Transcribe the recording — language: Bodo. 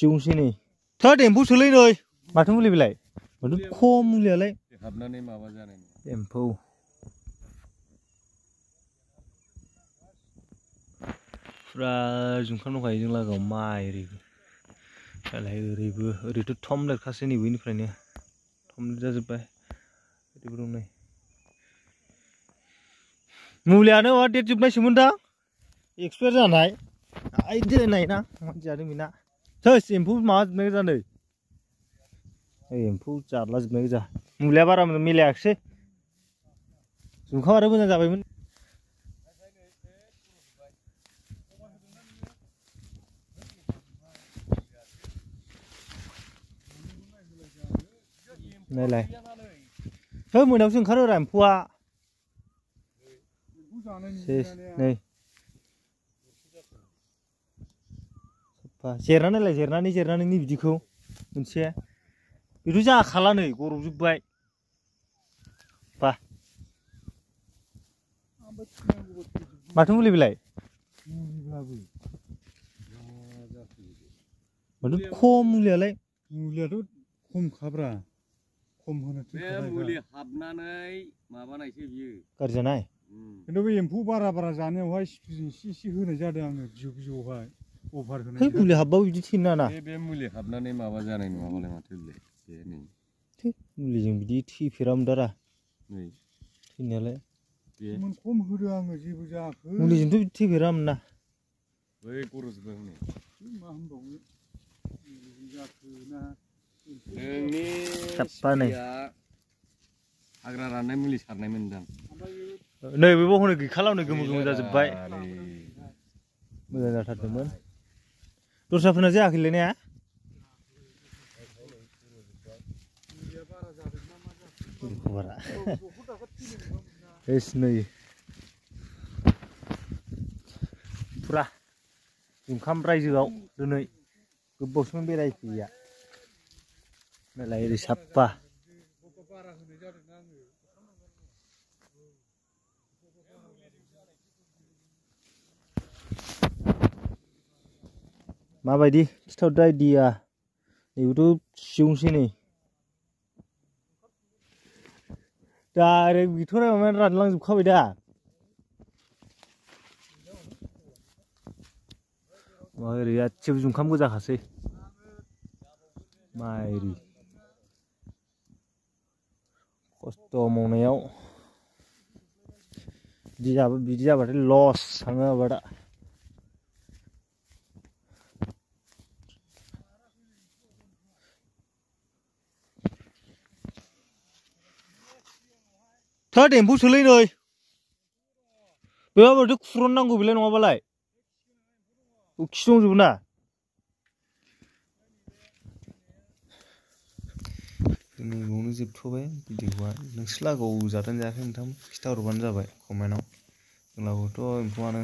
सिउंसै नै थोद एम्फौ सोलै नै माथो मुलि बेलाय माथो खम मुलियालाय हाबनानै माबा जानाय एम्फौ फुरा जुंखाम दंखायो जों लागोआव माइ ओरैबो दालाय ओरैबो ओरैथ' थम लेरखासै नै बैनिफ्रायनो थम जाजोब्बाय ओरैबो दं नै मुलियानो माबा डेट जोबनायसोमोन दां एक्सपायार जानाय आइ दोननाय ना मादि जादों बेना थोस एम्फौ माबा जोबनाय गोजा नै एम्फौ जारला जोबनाय गोजा मुलिया बारा मिलायाखिसै जुंखाम आरो मोजां जाबायमोन नायलाय है मोनायावसो ओंखारो रा एम्फौआ नै जिरना नायलाय जिरनानै नि बिदिखौ मोनसे बेथ' जाखाला नै गरबजोब्बाय बा माथो मुलि बेलाय माथो खम मुलियालाय मुलियाथ' खमखाब्रा खम होनो बे मुलि हाबनानै माबानायसो बियो गाज्रि जानाय खिन्थु बे एम्फौ बारा जानायावहाय इसे होनाय जादों आङो बिजौआवहाय अभार होनाय है मुलि हाबबाबो बिदि थैनो नाङा बे मुलि हाबनानै माबा जानाय नङाबालाय माथो बेलाय बे नै मुलिजों बिदि थैफेरामोन दारा नै थैनायालाय खम होदों आङो जेबो जायाखै मुलिजोंथ' बिदि थैफेरामोन ना बै गरजोब्बाय हनै मा होनबावनो जाखोना नोंनि साबफानो हाग्रा राननाय मुलि सारनाय मोनदां नै बेबो हनै गैखाला हनै गोमो जाजोब्बाय मोजां जाथारदोंमोन दस्राफोरना जायाखैलै ने नै फुरा जुंखाम रायजोआव दिनै गोबावसोमोन बेरायफैया नायलाय ओरै साफा माबायदि खिथाहरदो आइडिया नैबेथ' सिउंसै नै डाइरेक्ट बिथ'राइ माबायानो रानलांजोबखाबाय दा ओरै गासिबो जुंखाम गोजाखासै माइरि खस्थ' मावनायाव बिदि जाबाथाय लस थाङो आबादा थोद एम्फौ सोलै नै बेहा माथो खुरन नांगौ बेलाय नङाबालाय खि दंजोबो ना नैबावनो जोबथ'बाय भिडिअ'आ नोंसोर लागोआव जादों जायाखै नोंथां खिथाहरबानो जाबाय कमेन्टआव जोंनावथ' एम्फौआनो